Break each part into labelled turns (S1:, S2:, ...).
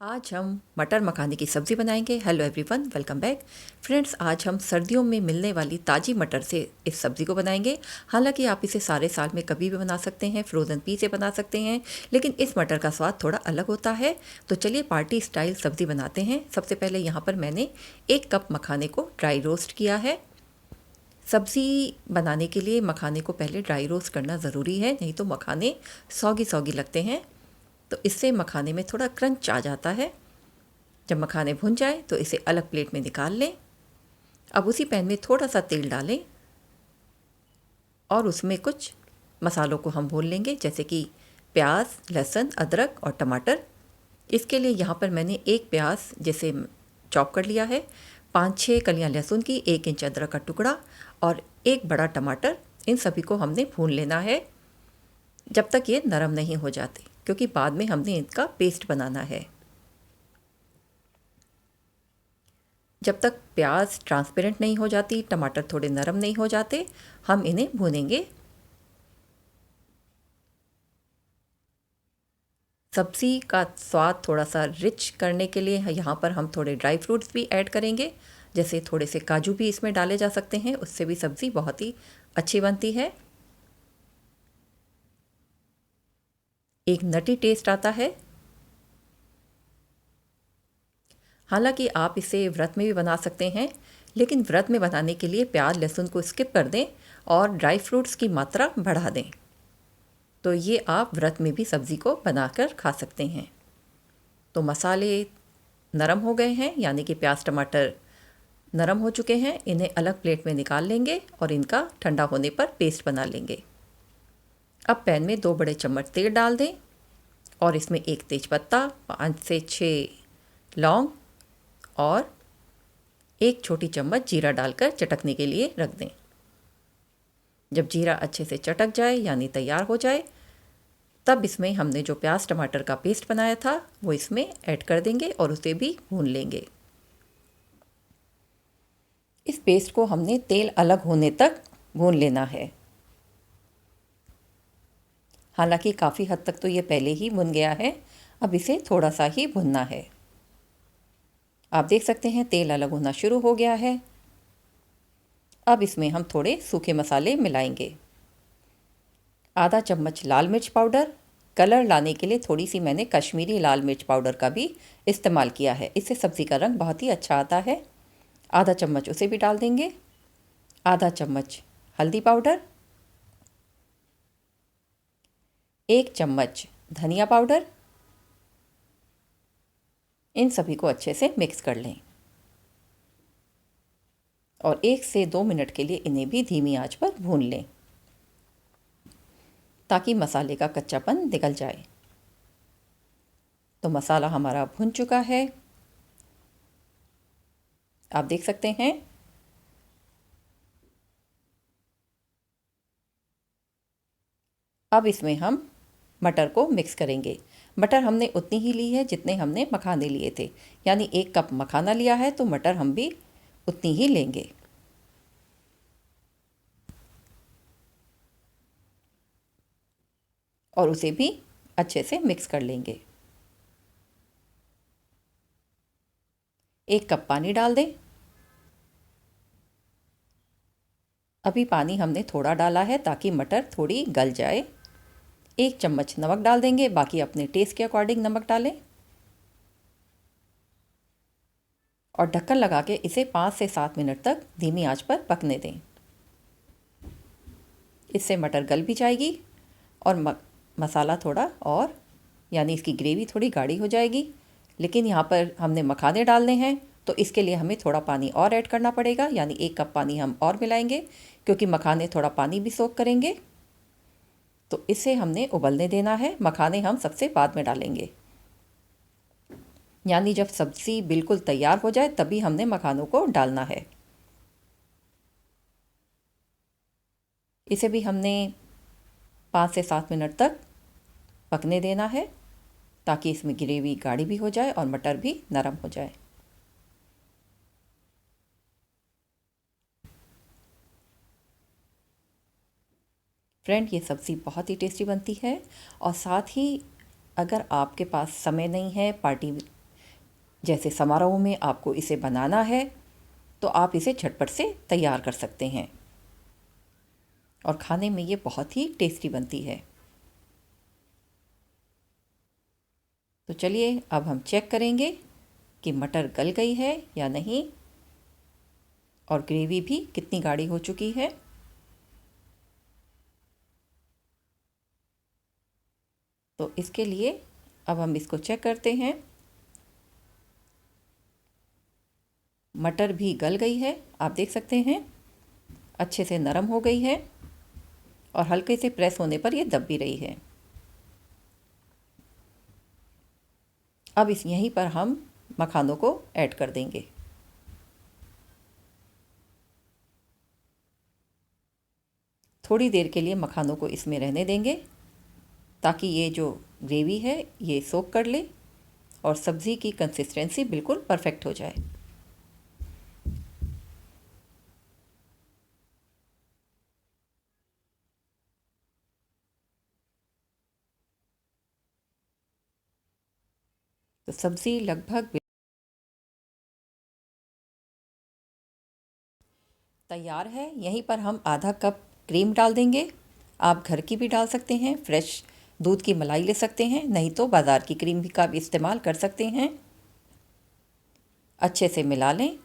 S1: आज हम मटर मखाने की सब्ज़ी बनाएंगे। Hello everyone, welcome back. Friends, आज हम सर्दियों में मिलने वाली ताज़ी मटर से इस सब्ज़ी को बनाएंगे। हालांकि आप इसे सारे साल में कभी भी बना सकते हैं, फ्रोज़न पी से बना सकते हैं, लेकिन इस मटर का स्वाद थोड़ा अलग होता है। तो चलिए पार्टी स्टाइल सब्ज़ी बनाते हैं। सबसे पहले यहाँ पर मैंने 1 कप मखाने को ड्राई रोस्ट किया है। सब्ज़ी बनाने के लिए मखाने को पहले ड्राई रोस्ट करना ज़रूरी है, नहीं तो मखाने सौगी सौगी लगते हैं। तो इससे मखाने में थोड़ा क्रंच आ जाता है। जब मखाने भुन जाए तो इसे अलग प्लेट में निकाल लें। अब उसी पैन में थोड़ा सा तेल डालें और उसमें कुछ मसालों को हम भून लेंगे, जैसे कि प्याज, लहसुन, अदरक और टमाटर। इसके लिए यहाँ पर मैंने 1 प्याज जैसे चॉप कर लिया है, 5-6 कलियाँ लहसुन की, 1 इंच अदरक का टुकड़ा और 1 बड़ा टमाटर। इन सभी को हमने भून लेना है जब तक ये नरम नहीं हो जाते, क्योंकि बाद में हमने इनका पेस्ट बनाना है। जब तक प्याज ट्रांसपेरेंट नहीं हो जाती, टमाटर थोड़े नरम नहीं हो जाते, हम इन्हें भूनेंगे। सब्ज़ी का स्वाद थोड़ा सा रिच करने के लिए यहाँ पर हम थोड़े ड्राई फ्रूट्स भी ऐड करेंगे, जैसे थोड़े से काजू भी इसमें डाले जा सकते हैं। उससे भी सब्ज़ी बहुत ही अच्छी बनती है, एक नटी टेस्ट आता है। हालांकि आप इसे व्रत में भी बना सकते हैं, लेकिन व्रत में बनाने के लिए प्याज लहसुन को स्किप कर दें और ड्राई फ्रूट्स की मात्रा बढ़ा दें, तो ये आप व्रत में भी सब्ज़ी को बनाकर खा सकते हैं। तो मसाले नरम हो गए हैं, यानी कि प्याज टमाटर नरम हो चुके हैं। इन्हें अलग प्लेट में निकाल लेंगे और इनका ठंडा होने पर पेस्ट बना लेंगे। अब पैन में 2 बड़े चम्मच तेल डाल दें और इसमें 1 तेज़पत्ता, 5 से 6 लौंग और 1 छोटी चम्मच जीरा डालकर चटकने के लिए रख दें। जब जीरा अच्छे से चटक जाए यानी तैयार हो जाए, तब इसमें हमने जो प्याज टमाटर का पेस्ट बनाया था वो इसमें ऐड कर देंगे और उसे भी भून लेंगे। इस पेस्ट को हमने तेल अलग होने तक भून लेना है। हालांकि काफ़ी हद तक तो ये पहले ही भुन गया है, अब इसे थोड़ा सा ही भुनना है। आप देख सकते हैं तेल अलग होना शुरू हो गया है। अब इसमें हम थोड़े सूखे मसाले मिलाएंगे। आधा चम्मच लाल मिर्च पाउडर, कलर लाने के लिए थोड़ी सी मैंने कश्मीरी लाल मिर्च पाउडर का भी इस्तेमाल किया है, इससे सब्ज़ी का रंग बहुत ही अच्छा आता है। आधा चम्मच उसे भी डाल देंगे। आधा चम्मच हल्दी पाउडर, 1 चम्मच धनिया पाउडर। इन सभी को अच्छे से मिक्स कर लें और 1 से 2 मिनट के लिए इन्हें भी धीमी आंच पर भून लें, ताकि मसाले का कच्चापन निकल जाए। तो मसाला हमारा भुन चुका है, आप देख सकते हैं। अब इसमें हम मटर को मिक्स करेंगे। मटर हमने उतनी ही ली है जितने हमने मखाने लिए थे, यानी 1 कप मखाना लिया है तो मटर हम भी उतनी ही लेंगे। और उसे भी अच्छे से मिक्स कर लेंगे। 1 कप पानी डाल दें। अभी पानी हमने थोड़ा डाला है ताकि मटर थोड़ी गल जाए। 1 चम्मच नमक डाल देंगे, बाकी अपने टेस्ट के अकॉर्डिंग नमक डालें और ढक्कन लगा के इसे 5 से 7 मिनट तक धीमी आंच पर पकने दें। इससे मटर गल भी जाएगी और मसाला थोड़ा और, यानी इसकी ग्रेवी थोड़ी गाढ़ी हो जाएगी। लेकिन यहाँ पर हमने मखाने डालने हैं, तो इसके लिए हमें थोड़ा पानी और ऐड करना पड़ेगा, यानी 1 कप पानी हम और मिलाएंगे, क्योंकि मखाने थोड़ा पानी भी सोख करेंगे। तो इसे हमने उबलने देना है। मखाने हम सबसे बाद में डालेंगे, यानी जब सब्ज़ी बिल्कुल तैयार हो जाए तभी हमने मखानों को डालना है। इसे भी हमने 5 से 7 मिनट तक पकने देना है, ताकि इसमें ग्रेवी गाढ़ी भी हो जाए और मटर भी नरम हो जाए। फ्रेंड, ये सब्ज़ी बहुत ही टेस्टी बनती है। और साथ ही अगर आपके पास समय नहीं है, पार्टी जैसे समारोह में आपको इसे बनाना है तो आप इसे झटपट से तैयार कर सकते हैं और खाने में ये बहुत ही टेस्टी बनती है। तो चलिए अब हम चेक करेंगे कि मटर गल गई है या नहीं और ग्रेवी भी कितनी गाढ़ी हो चुकी है। तो इसके लिए अब हम इसको चेक करते हैं। मटर भी गल गई है, आप देख सकते हैं अच्छे से नरम हो गई है और हल्के से प्रेस होने पर ये दब भी रही है। अब इस यहीं पर हम मखानों को ऐड कर देंगे। थोड़ी देर के लिए मखानों को इसमें रहने देंगे ताकि ये जो ग्रेवी है ये सोक कर ले और सब्ज़ी की कंसिस्टेंसी बिल्कुल परफेक्ट हो जाए। तो सब्ज़ी लगभग तैयार है। यहीं पर हम आधा कप क्रीम डाल देंगे। आप घर की भी डाल सकते हैं, फ्रेश दूध की मलाई ले सकते हैं, नहीं तो बाज़ार की क्रीम भी का भी इस्तेमाल कर सकते हैं। अच्छे से मिला लें।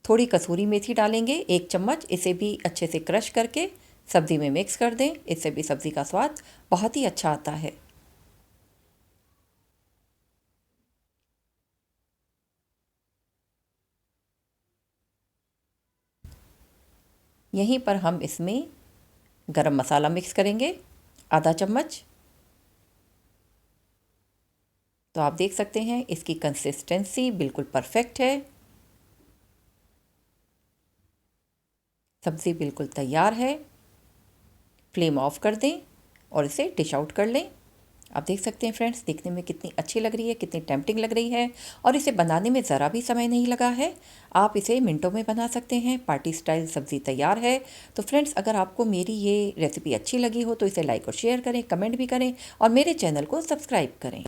S1: थोड़ी कसूरी मेथी डालेंगे 1 चम्मच, इसे भी अच्छे से क्रश करके सब्ज़ी में मिक्स कर दें। इससे भी सब्ज़ी का स्वाद बहुत ही अच्छा आता है। यहीं पर हम इसमें गरम मसाला मिक्स करेंगे आधा चम्मच। तो आप देख सकते हैं इसकी कंसिस्टेंसी बिल्कुल परफेक्ट है। सब्ज़ी बिल्कुल तैयार है। फ्लेम ऑफ कर दें और इसे डिश आउट कर लें। आप देख सकते हैं फ्रेंड्स, दिखने में कितनी अच्छी लग रही है, कितनी टेम्पटिंग लग रही है और इसे बनाने में ज़रा भी समय नहीं लगा है। आप इसे मिनटों में बना सकते हैं। पार्टी स्टाइल सब्ज़ी तैयार है। तो फ्रेंड्स, अगर आपको मेरी ये रेसिपी अच्छी लगी हो तो इसे लाइक और शेयर करें, कमेंट भी करें और मेरे चैनल को सब्सक्राइब करें।